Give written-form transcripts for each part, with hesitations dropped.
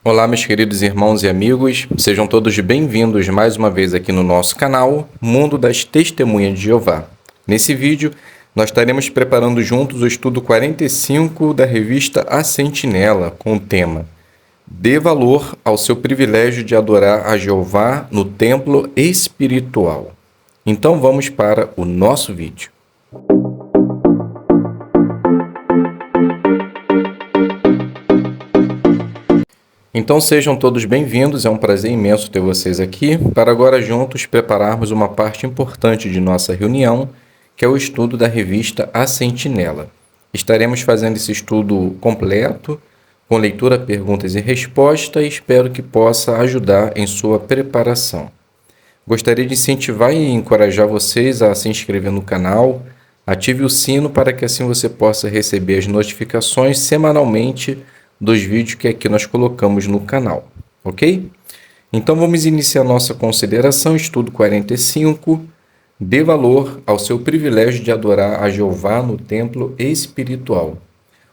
Olá, meus queridos irmãos e amigos, sejam todos bem-vindos mais uma vez aqui no nosso canal Mundo das Testemunhas de Jeová. Nesse vídeo, nós estaremos preparando juntos o estudo 45 da revista A Sentinela, com o tema Dê valor ao seu privilégio de adorar a Jeová no templo espiritual. Então vamos para o nosso vídeo. Então sejam todos bem-vindos, é um prazer imenso ter vocês aqui para agora juntos prepararmos uma parte importante de nossa reunião, que é o estudo da revista A Sentinela. Estaremos fazendo esse estudo completo, com leitura, perguntas e respostas, e espero que possa ajudar em sua preparação. Gostaria de incentivar e encorajar vocês a se inscrever no canal, ative o sino para que assim você possa receber as notificações semanalmente dos vídeos que aqui nós colocamos no canal, ok? Então vamos iniciar nossa consideração, estudo 45, dê valor ao seu privilégio de adorar a Jeová no templo espiritual.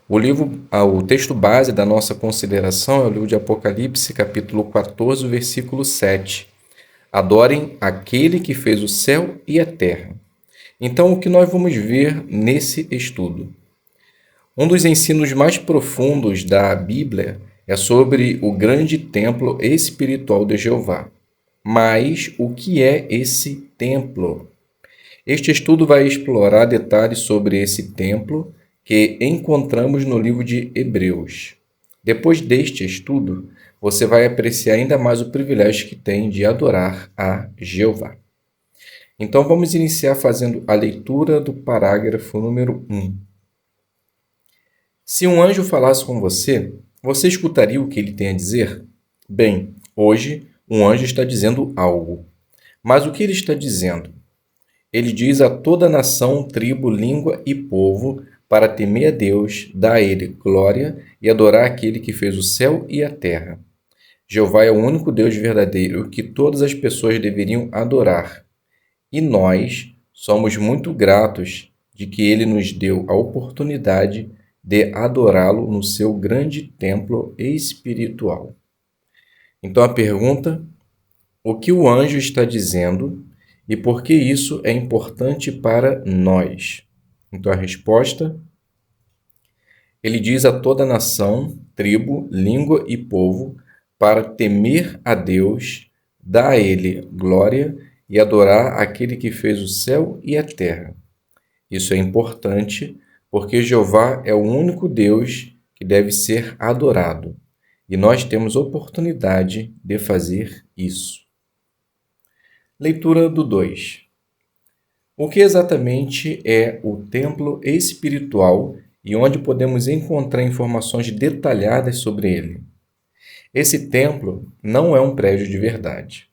O texto base da nossa consideração é o livro de Apocalipse, capítulo 14, versículo 7. Adorem aquele que fez o céu e a terra. Então, o que nós vamos ver nesse estudo? Um dos ensinos mais profundos da Bíblia é sobre o grande templo espiritual de Jeová. Mas o que é esse templo? Este estudo vai explorar detalhes sobre esse templo que encontramos no livro de Hebreus. Depois deste estudo, você vai apreciar ainda mais o privilégio que tem de adorar a Jeová. Então vamos iniciar fazendo a leitura do parágrafo número 1. Se um anjo falasse com você, você escutaria o que ele tem a dizer? Bem, hoje um anjo está dizendo algo. Mas o que ele está dizendo? Ele diz a toda nação, tribo, língua e povo para temer a Deus, dar a ele glória e adorar aquele que fez o céu e a terra. Jeová é o único Deus verdadeiro que todas as pessoas deveriam adorar. E nós somos muito gratos de que ele nos deu a oportunidade de adorá-lo no seu grande templo espiritual. Então a pergunta, o que o anjo está dizendo e por que isso é importante para nós? Então a resposta, ele diz a toda nação, tribo, língua e povo para temer a Deus, dar a ele glória e adorar aquele que fez o céu e a terra. Isso é importante porque Jeová é o único Deus que deve ser adorado, e nós temos oportunidade de fazer isso. Leitura do 2. O que exatamente é o templo espiritual e onde podemos encontrar informações detalhadas sobre ele? Esse templo não é um prédio de verdade.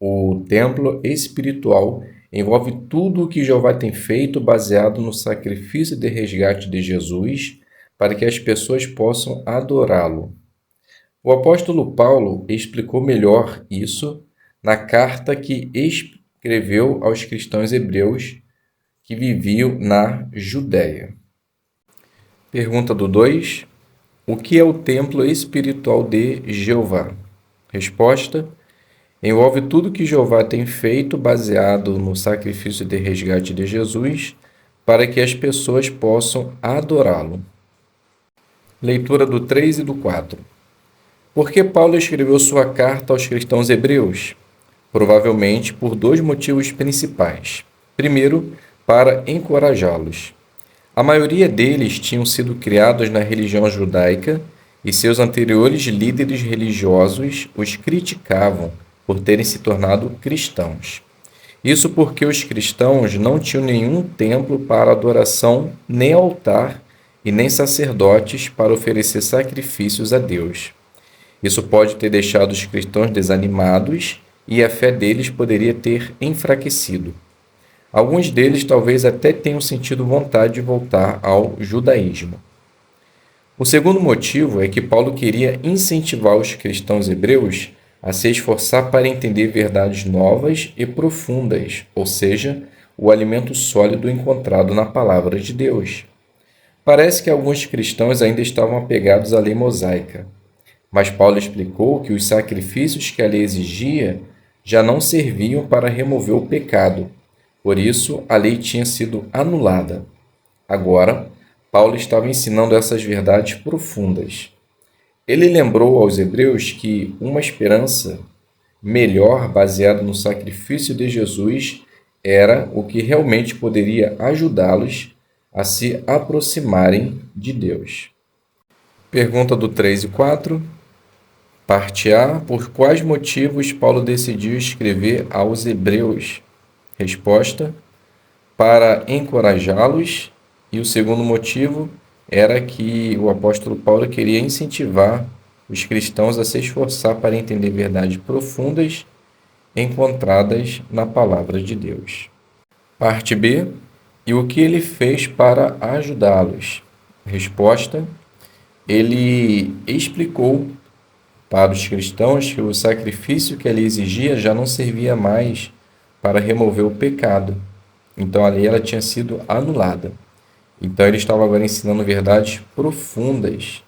O templo espiritual envolve tudo o que Jeová tem feito baseado no sacrifício de resgate de Jesus para que as pessoas possam adorá-lo. O apóstolo Paulo explicou melhor isso na carta que escreveu aos cristãos hebreus que viviam na Judéia. Pergunta do 2. O que é o templo espiritual de Jeová? Resposta: envolve tudo que Jeová tem feito baseado no sacrifício de resgate de Jesus para que as pessoas possam adorá-lo. Leitura do 3 e do 4. Por que Paulo escreveu sua carta aos cristãos hebreus? Provavelmente por dois motivos principais. Primeiro, para encorajá-los. A maioria deles tinham sido criados na religião judaica e seus anteriores líderes religiosos os criticavam por terem se tornado cristãos. Isso porque os cristãos não tinham nenhum templo para adoração, nem altar e nem sacerdotes para oferecer sacrifícios a Deus. Isso pode ter deixado os cristãos desanimados e a fé deles poderia ter enfraquecido. Alguns deles talvez até tenham sentido vontade de voltar ao judaísmo. O segundo motivo é que Paulo queria incentivar os cristãos hebreus a se esforçar para entender verdades novas e profundas, ou seja, o alimento sólido encontrado na palavra de Deus. Parece que alguns cristãos ainda estavam apegados à lei mosaica. Mas Paulo explicou que os sacrifícios que a lei exigia já não serviam para remover o pecado. Por isso, a lei tinha sido anulada. Agora, Paulo estava ensinando essas verdades profundas. Ele lembrou aos hebreus que uma esperança melhor, baseada no sacrifício de Jesus, era o que realmente poderia ajudá-los a se aproximarem de Deus. Pergunta do 3 e 4. Parte A. Por quais motivos Paulo decidiu escrever aos hebreus? Resposta: para encorajá-los. E o segundo motivo era que o apóstolo Paulo queria incentivar os cristãos a se esforçar para entender verdades profundas encontradas na palavra de Deus. Parte B. E o que ele fez para ajudá-los? Resposta: ele explicou para os cristãos que o sacrifício que ele exigia já não servia mais para remover o pecado. Então a lei ela tinha sido anulada. Então ele estava agora ensinando verdades profundas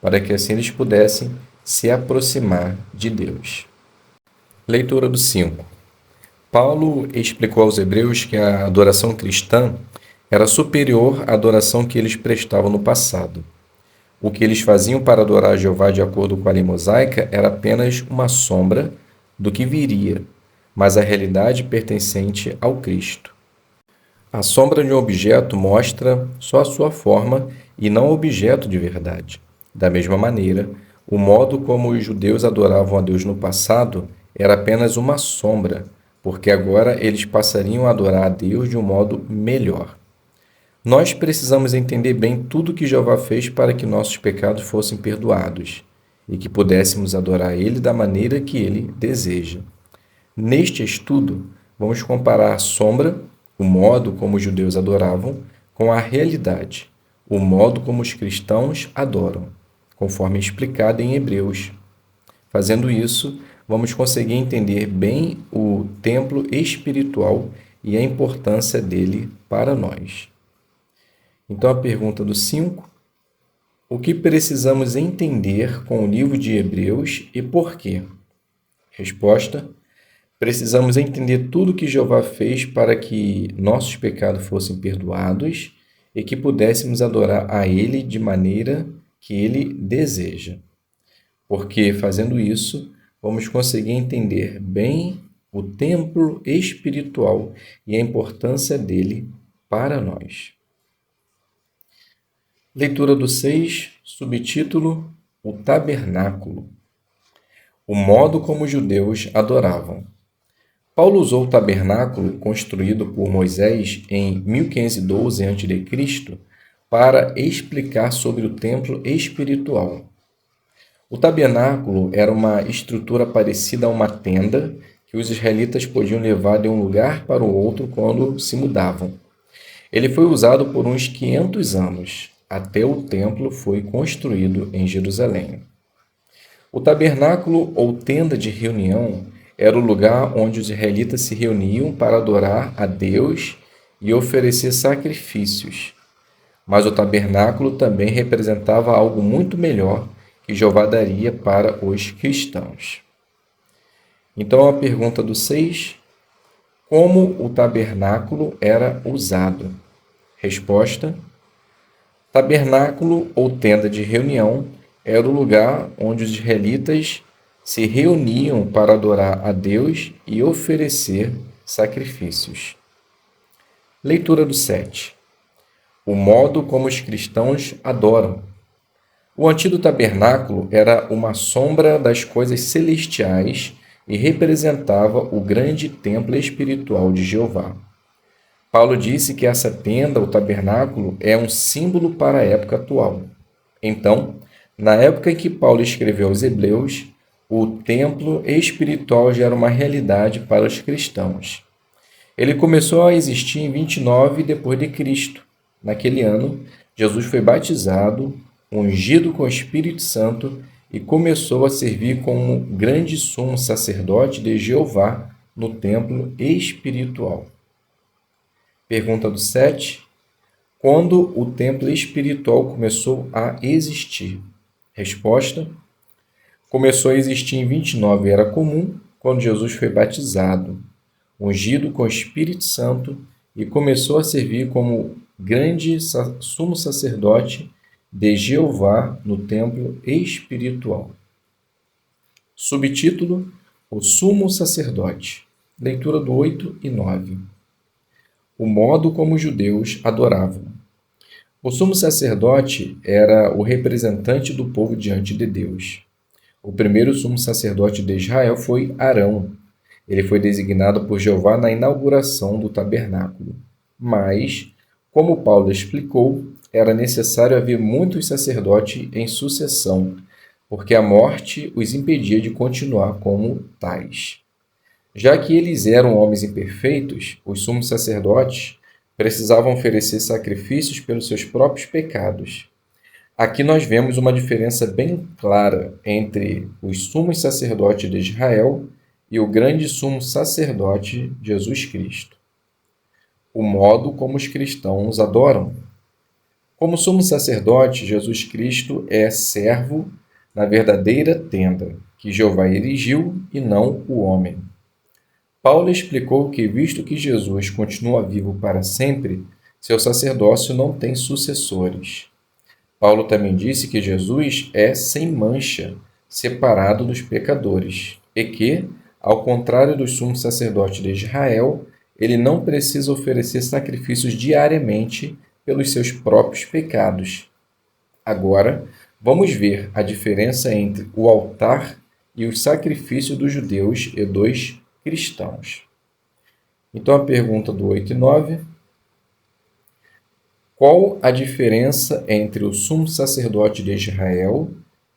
para que assim eles pudessem se aproximar de Deus. Leitura do 5. Paulo explicou aos hebreus que a adoração cristã era superior à adoração que eles prestavam no passado. O que eles faziam para adorar a Jeová de acordo com a lei mosaica era apenas uma sombra do que viria, mas a realidade pertencente ao Cristo. A sombra de um objeto mostra só a sua forma e não o objeto de verdade. Da mesma maneira, o modo como os judeus adoravam a Deus no passado era apenas uma sombra, porque agora eles passariam a adorar a Deus de um modo melhor. Nós precisamos entender bem tudo que Jeová fez para que nossos pecados fossem perdoados e que pudéssemos adorar Ele da maneira que Ele deseja. Neste estudo, vamos comparar a sombra, o modo como os judeus adoravam, com a realidade, o modo como os cristãos adoram, conforme explicado em Hebreus. Fazendo isso, vamos conseguir entender bem o templo espiritual e a importância dele para nós. Então, a pergunta do 5. O que precisamos entender com o livro de Hebreus e por quê? Resposta: precisamos entender tudo que Jeová fez para que nossos pecados fossem perdoados e que pudéssemos adorar a Ele de maneira que Ele deseja. Porque, fazendo isso, vamos conseguir entender bem o templo espiritual e a importância dele para nós. Leitura do 6, subtítulo: O Tabernáculo. O modo como os judeus adoravam. Paulo usou o tabernáculo construído por Moisés em 1512 a.C. para explicar sobre o templo espiritual. O tabernáculo era uma estrutura parecida a uma tenda que os israelitas podiam levar de um lugar para o outro quando se mudavam. Ele foi usado por uns 500 anos, até o templo foi construído em Jerusalém. O tabernáculo ou tenda de reunião era o lugar onde os israelitas se reuniam para adorar a Deus e oferecer sacrifícios. Mas o tabernáculo também representava algo muito melhor que Jeová daria para os cristãos. Então, a pergunta do 6. Como o tabernáculo era usado? Resposta: tabernáculo ou tenda de reunião era o lugar onde os israelitas se reuniam para adorar a Deus e oferecer sacrifícios. Leitura do 7. O modo como os cristãos adoram. O antigo tabernáculo era uma sombra das coisas celestiais e representava o grande templo espiritual de Jeová. Paulo disse que essa tenda, o tabernáculo, é um símbolo para a época atual. Então, na época em que Paulo escreveu aos Hebreus, o templo espiritual já era uma realidade para os cristãos. Ele começou a existir em 29 depois de Cristo. Naquele ano, Jesus foi batizado, ungido com o Espírito Santo e começou a servir como grande sumo sacerdote de Jeová no templo espiritual. Pergunta do 7. Quando o templo espiritual começou a existir? Resposta: começou a existir em 29 era comum quando Jesus foi batizado, ungido com o Espírito Santo e começou a servir como grande sumo sacerdote de Jeová no templo espiritual. Subtítulo: O Sumo Sacerdote. Leitura do 8 e 9. O modo como os judeus adoravam. O sumo sacerdote era o representante do povo diante de Deus. O primeiro sumo sacerdote de Israel foi Arão. Ele foi designado por Jeová na inauguração do tabernáculo. Mas, como Paulo explicou, era necessário haver muitos sacerdotes em sucessão, porque a morte os impedia de continuar como tais. Já que eles eram homens imperfeitos, os sumos sacerdotes precisavam oferecer sacrifícios pelos seus próprios pecados. Aqui nós vemos uma diferença bem clara entre os sumos sacerdotes de Israel e o grande sumo sacerdote Jesus Cristo. O modo como os cristãos adoram. Como sumo sacerdote, Jesus Cristo é servo na verdadeira tenda, que Jeová erigiu e não o homem. Paulo explicou que, visto que Jesus continua vivo para sempre, seu sacerdócio não tem sucessores. Paulo também disse que Jesus é sem mancha, separado dos pecadores, e que, ao contrário dos sumos sacerdotes de Israel, ele não precisa oferecer sacrifícios diariamente pelos seus próprios pecados. Agora, vamos ver a diferença entre o altar e os sacrifícios dos judeus e dos cristãos. Então, a pergunta do 8 e 9. Qual a diferença entre o sumo sacerdote de Israel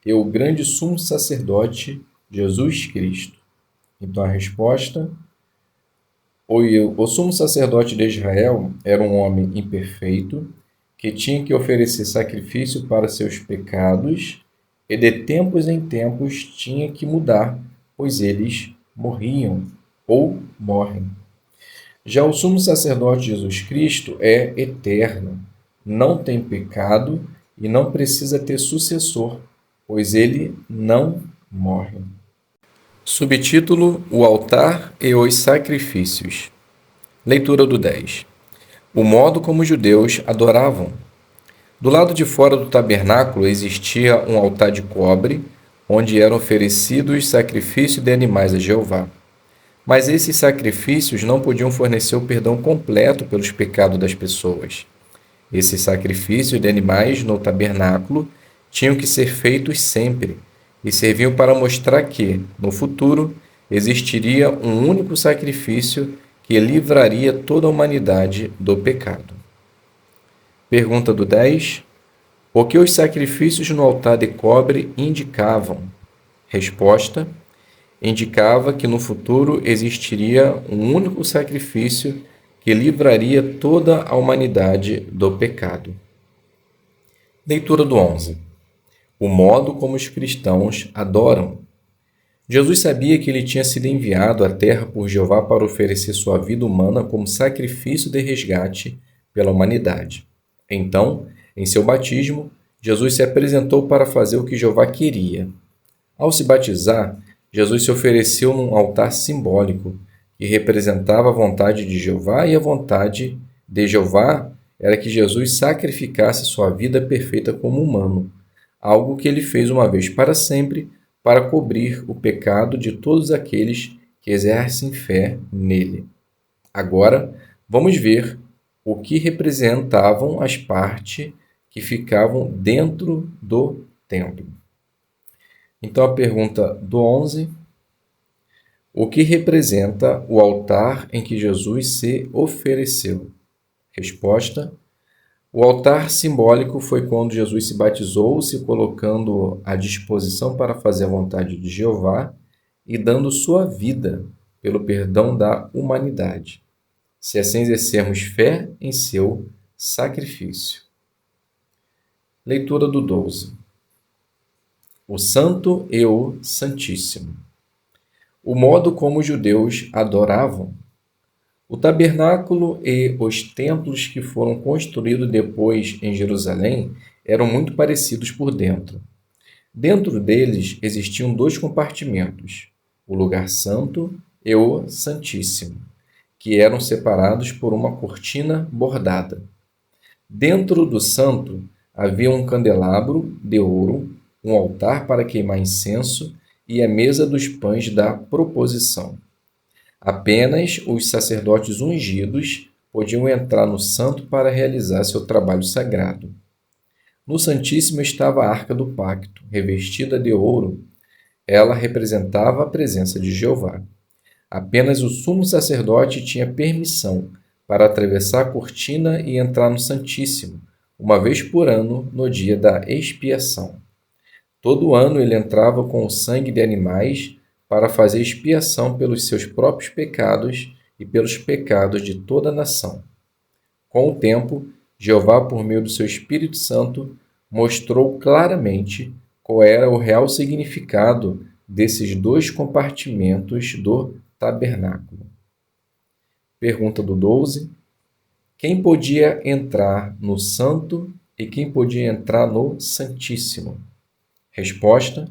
e o grande sumo sacerdote Jesus Cristo? Então, a resposta: o sumo sacerdote de Israel era um homem imperfeito que tinha que oferecer sacrifício para seus pecados e de tempos em tempos tinha que mudar, pois eles morriam ou morrem. Já o sumo sacerdote Jesus Cristo é eterno, não tem pecado e não precisa ter sucessor, pois ele não morre. Subtítulo: O altar e os sacrifícios. Leitura do 10. O modo como os judeus adoravam. Do lado de fora do tabernáculo existia um altar de cobre, onde eram oferecidos sacrifícios de animais a Jeová. Mas esses sacrifícios não podiam fornecer o perdão completo pelos pecados das pessoas. Esses sacrifícios de animais no tabernáculo tinham que ser feitos sempre e serviam para mostrar que, no futuro, existiria um único sacrifício que livraria toda a humanidade do pecado. Pergunta do 10. O que os sacrifícios no altar de cobre indicavam? Resposta: indicava que no futuro existiria um único sacrifício que livraria toda a humanidade do pecado. Leitura do 11. O modo como os cristãos adoram. Jesus sabia que ele tinha sido enviado à terra por Jeová para oferecer sua vida humana como sacrifício de resgate pela humanidade. Então, em seu batismo, Jesus se apresentou para fazer o que Jeová queria. Ao se batizar, Jesus se ofereceu num altar simbólico que representava a vontade de Jeová, e a vontade de Jeová era que Jesus sacrificasse sua vida perfeita como humano, algo que ele fez uma vez para sempre para cobrir o pecado de todos aqueles que exercem fé nele. Agora, vamos ver o que representavam as partes que ficavam dentro do templo. Então, a pergunta do 11. O que representa o altar em que Jesus se ofereceu? Resposta: o altar simbólico foi quando Jesus se batizou, se colocando à disposição para fazer a vontade de Jeová e dando sua vida pelo perdão da humanidade, se assim exercermos fé em seu sacrifício. Leitura do 12. O Santo e o Santíssimo. O modo como os judeus adoravam. O tabernáculo e os templos que foram construídos depois em Jerusalém eram muito parecidos por dentro. Dentro deles existiam 2 compartimentos, o lugar santo e o santíssimo, que eram separados por uma cortina bordada. Dentro do santo havia um candelabro de ouro, um altar para queimar incenso e a mesa dos pães da proposição. Apenas os sacerdotes ungidos podiam entrar no santo para realizar seu trabalho sagrado. No Santíssimo estava a Arca do Pacto, revestida de ouro. Ela representava a presença de Jeová. Apenas o sumo sacerdote tinha permissão para atravessar a cortina e entrar no Santíssimo, uma vez por ano, no dia da expiação. Todo ano ele entrava com o sangue de animais para fazer expiação pelos seus próprios pecados e pelos pecados de toda a nação. Com o tempo, Jeová, por meio do seu Espírito Santo, mostrou claramente qual era o real significado desses 2 compartimentos do tabernáculo. Pergunta do 12. Quem podia entrar no santo e quem podia entrar no santíssimo? Resposta: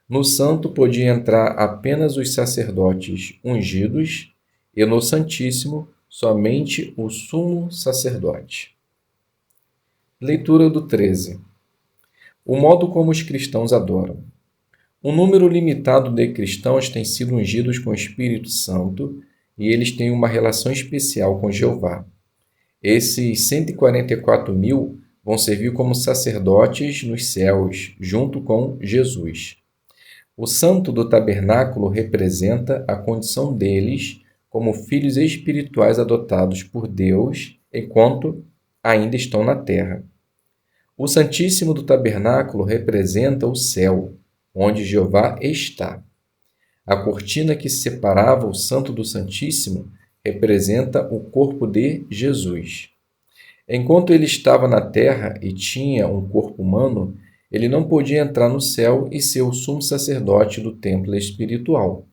no santo podia entrar apenas os sacerdotes ungidos e no santíssimo somente o sumo sacerdote. Leitura do 13. O modo como os cristãos adoram. Um número limitado de cristãos tem sido ungidos com o Espírito Santo e eles têm uma relação especial com Jeová. Esses 144.000 vão servir como sacerdotes nos céus, junto com Jesus. O santo do tabernáculo representa a condição deles como filhos espirituais adotados por Deus enquanto ainda estão na terra. O Santíssimo do tabernáculo representa o céu, onde Jeová está. A cortina que separava o Santo do Santíssimo representa o corpo de Jesus. Enquanto ele estava na terra e tinha um corpo humano, ele não podia entrar no céu e ser o sumo sacerdote do templo espiritual.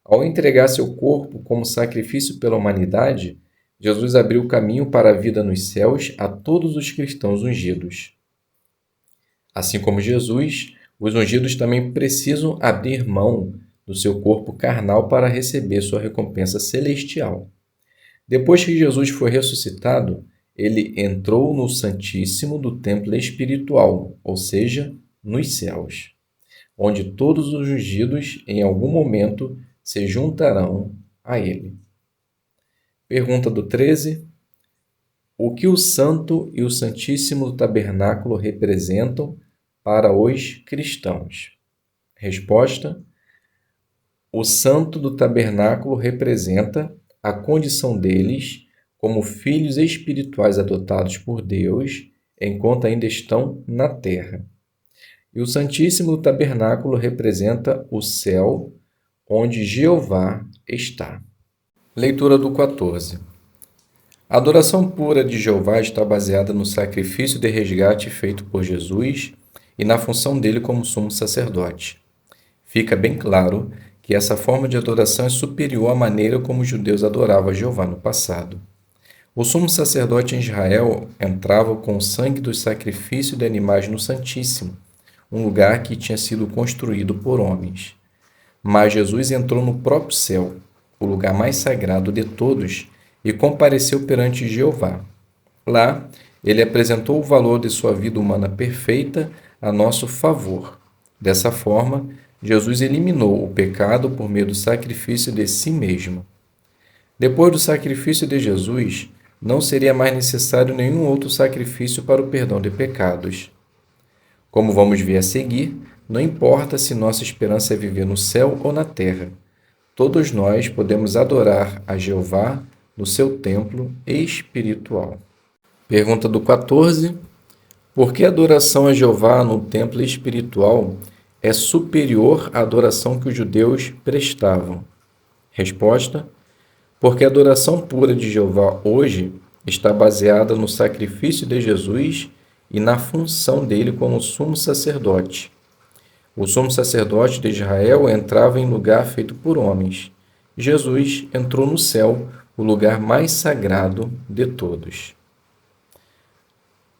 Ao entregar seu corpo como sacrifício pela humanidade, Jesus abriu o caminho para a vida nos céus a todos os cristãos ungidos. Assim como Jesus, os ungidos também precisam abrir mão do seu corpo carnal para receber sua recompensa celestial. Depois que Jesus foi ressuscitado, ele entrou no Santíssimo do templo espiritual, ou seja, nos céus, onde todos os ungidos, em algum momento, se juntarão a ele. Pergunta do 13. O que o Santo e o Santíssimo do tabernáculo representam para os cristãos? Resposta: o Santo do tabernáculo representa a condição deles como filhos espirituais adotados por Deus enquanto ainda estão na terra. E o Santíssimo do tabernáculo representa o céu, onde Jeová está. Leitura do 14. A adoração pura de Jeová está baseada no sacrifício de resgate feito por Jesus e na função dele como sumo sacerdote. Fica bem claro que essa forma de adoração é superior à maneira como os judeus adoravam a Jeová no passado. O sumo sacerdote em Israel entrava com o sangue do sacrifício de animais no Santíssimo, um lugar que tinha sido construído por homens. Mas Jesus entrou no próprio céu, o lugar mais sagrado de todos, e compareceu perante Jeová. Lá, ele apresentou o valor de sua vida humana perfeita a nosso favor. Dessa forma, Jesus eliminou o pecado por meio do sacrifício de si mesmo. Depois do sacrifício de Jesus, não seria mais necessário nenhum outro sacrifício para o perdão de pecados. Como vamos ver a seguir, não importa se nossa esperança é viver no céu ou na terra. Todos nós podemos adorar a Jeová no seu templo espiritual. Pergunta do 14. Por que a adoração a Jeová no templo espiritual é superior à adoração que os judeus prestavam? Resposta: porque a adoração pura de Jeová hoje está baseada no sacrifício de Jesus e na função dele como sumo sacerdote. O sumo sacerdote de Israel entrava em lugar feito por homens. Jesus entrou no céu, o lugar mais sagrado de todos.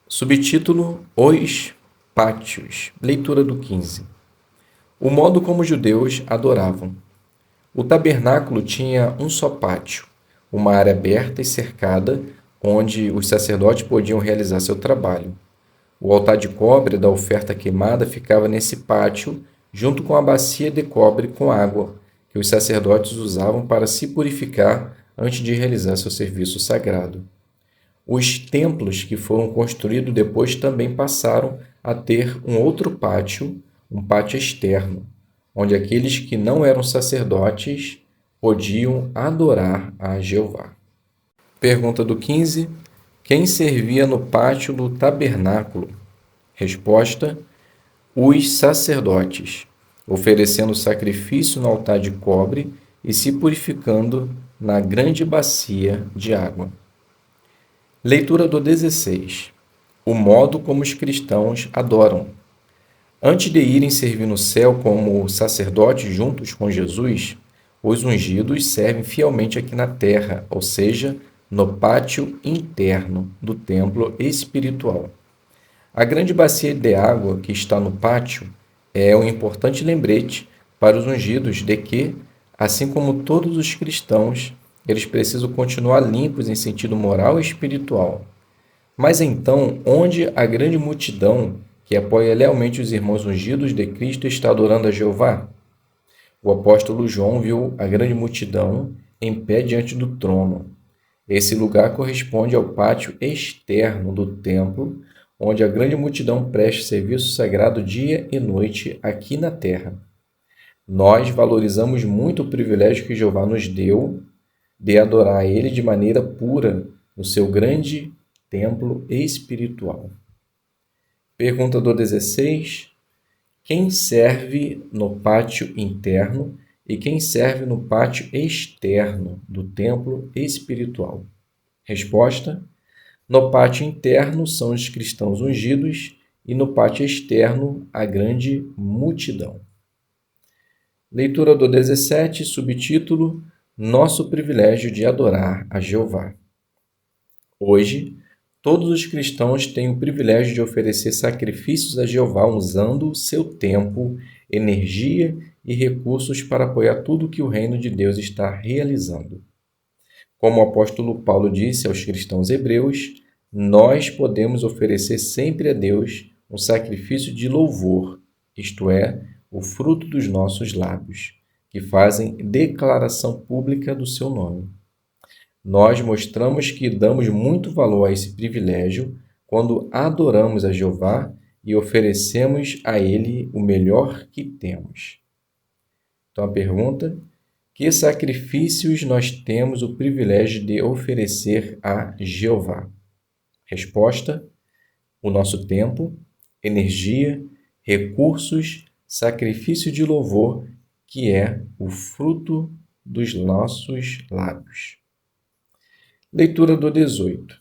Subtítulo: Os Pátios. Leitura do 15. O modo como os judeus adoravam. O tabernáculo tinha um só pátio, uma área aberta e cercada, onde os sacerdotes podiam realizar seu trabalho. O altar de cobre da oferta queimada ficava nesse pátio, junto com a bacia de cobre com água, que os sacerdotes usavam para se purificar antes de realizar seu serviço sagrado. Os templos que foram construídos depois também passaram a ter um outro pátio, um pátio externo, onde aqueles que não eram sacerdotes podiam adorar a Jeová. Pergunta do 15. Quem servia no pátio do tabernáculo? Resposta: os sacerdotes, oferecendo sacrifício no altar de cobre e se purificando na grande bacia de água. Leitura do 16. O modo como os cristãos adoram. Antes de irem servir no céu como sacerdotes juntos com Jesus, os ungidos servem fielmente aqui na terra, ou seja, no pátio interno do templo espiritual. A grande bacia de água que está no pátio é um importante lembrete para os ungidos de que, assim como todos os cristãos, eles precisam continuar limpos em sentido moral e espiritual. Mas então, onde a grande multidão que apoia lealmente os irmãos ungidos de Cristo está adorando a Jeová? O apóstolo João viu a grande multidão em pé diante do trono. Esse lugar corresponde ao pátio externo do templo, onde a grande multidão presta serviço sagrado dia e noite aqui na terra. Nós valorizamos muito o privilégio que Jeová nos deu de adorar a Ele de maneira pura no seu grande templo espiritual. Pergunta do 16. Quem serve no pátio interno e quem serve no pátio externo do templo espiritual? Resposta: no pátio interno são os cristãos ungidos e no pátio externo a grande multidão. Leitura do 17, subtítulo: Nosso privilégio de adorar a Jeová. Hoje, todos os cristãos têm o privilégio de oferecer sacrifícios a Jeová usando seu tempo, energia e recursos para apoiar tudo que o reino de Deus está realizando. Como o apóstolo Paulo disse aos cristãos hebreus, nós podemos oferecer sempre a Deus um sacrifício de louvor, isto é, o fruto dos nossos lábios, que fazem declaração pública do seu nome. Nós mostramos que damos muito valor a esse privilégio quando adoramos a Jeová e oferecemos a Ele o melhor que temos. Então a pergunta: que sacrifícios nós temos o privilégio de oferecer a Jeová? Resposta: o nosso tempo, energia, recursos, sacrifício de louvor, que é o fruto dos nossos lábios. Leitura do 18.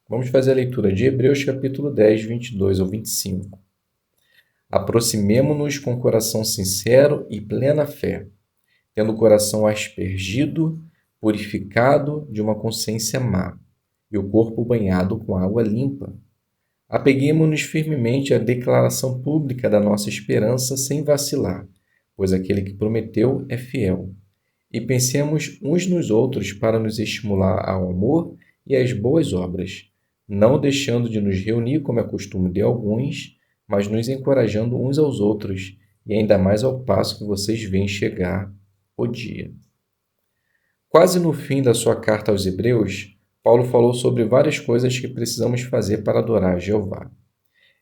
Vamos fazer a leitura de Hebreus capítulo 10, 22 ao 25. Aproximemo-nos com coração sincero e plena fé, tendo o coração aspergido, purificado de uma consciência má, e o corpo banhado com água limpa. Apeguemo-nos firmemente à declaração pública da nossa esperança sem vacilar, pois aquele que prometeu é fiel. E pensemos uns nos outros para nos estimular ao amor e às boas obras, não deixando de nos reunir como é costume de alguns, mas nos encorajando uns aos outros, e ainda mais ao passo que vocês veem chegar o dia. Quase no fim da sua carta aos Hebreus, Paulo falou sobre várias coisas que precisamos fazer para adorar a Jeová.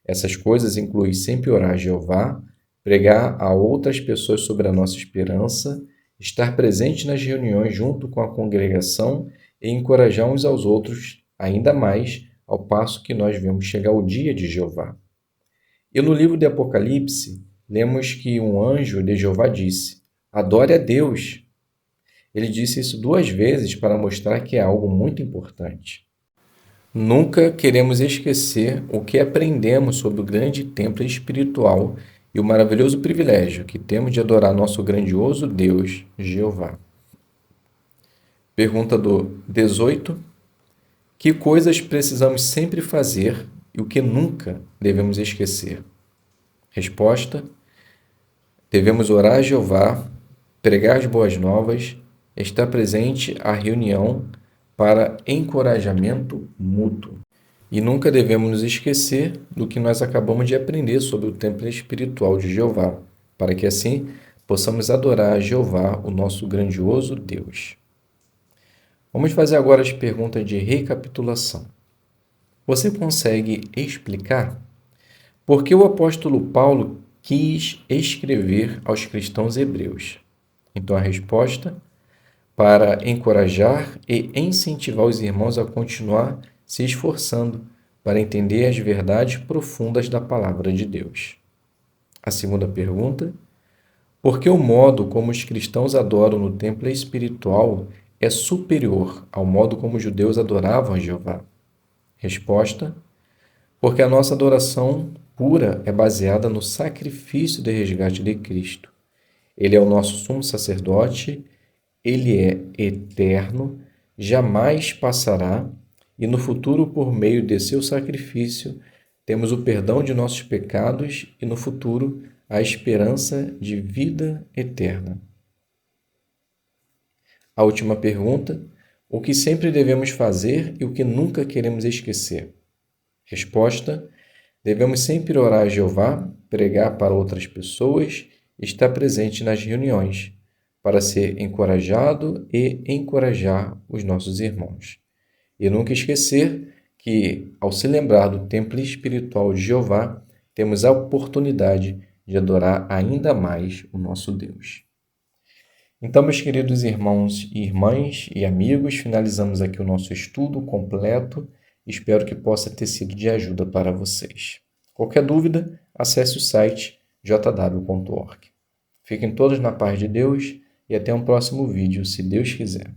Essas coisas incluem sempre orar a Jeová, pregar a outras pessoas sobre a nossa esperança, estar presente nas reuniões junto com a congregação e encorajar uns aos outros, ainda mais ao passo que nós vemos chegar o dia de Jeová. E no livro de Apocalipse, lemos que um anjo de Jeová disse: adore a Deus. Ele disse isso 2 vezes para mostrar que é algo muito importante. Nunca queremos esquecer o que aprendemos sobre o grande templo espiritual e o maravilhoso privilégio que temos de adorar nosso grandioso Deus, Jeová. Pergunta do 18. Que coisas precisamos sempre fazer e o que nunca devemos esquecer? Resposta: devemos orar a Jeová, pregar as boas novas, estar presente à reunião para encorajamento mútuo. E nunca devemos nos esquecer do que nós acabamos de aprender sobre o templo espiritual de Jeová, para que assim possamos adorar a Jeová, o nosso grandioso Deus. Vamos fazer agora as perguntas de recapitulação. Você consegue explicar por que o apóstolo Paulo quis escrever aos cristãos hebreus? Então a resposta: para encorajar e incentivar os irmãos a continuar se esforçando para entender as verdades profundas da palavra de Deus. A segunda pergunta: por que o modo como os cristãos adoram no templo espiritual é superior ao modo como os judeus adoravam a Jeová? Resposta: porque a nossa adoração pura é baseada no sacrifício de resgate de Cristo. Ele é o nosso sumo sacerdote, ele é eterno, jamais passará, e no futuro, por meio de seu sacrifício, temos o perdão de nossos pecados e no futuro a esperança de vida eterna. A última pergunta: o que sempre devemos fazer e o que nunca queremos esquecer? Resposta: devemos sempre orar a Jeová, pregar para outras pessoas, estar presente nas reuniões, para ser encorajado e encorajar os nossos irmãos. E nunca esquecer que, ao se lembrar do templo espiritual de Jeová, temos a oportunidade de adorar ainda mais o nosso Deus. Então, meus queridos irmãos e irmãs e amigos, finalizamos aqui o nosso estudo completo. Espero que possa ter sido de ajuda para vocês. Qualquer dúvida, acesse o site jw.org. Fiquem todos na paz de Deus e até um próximo vídeo, se Deus quiser.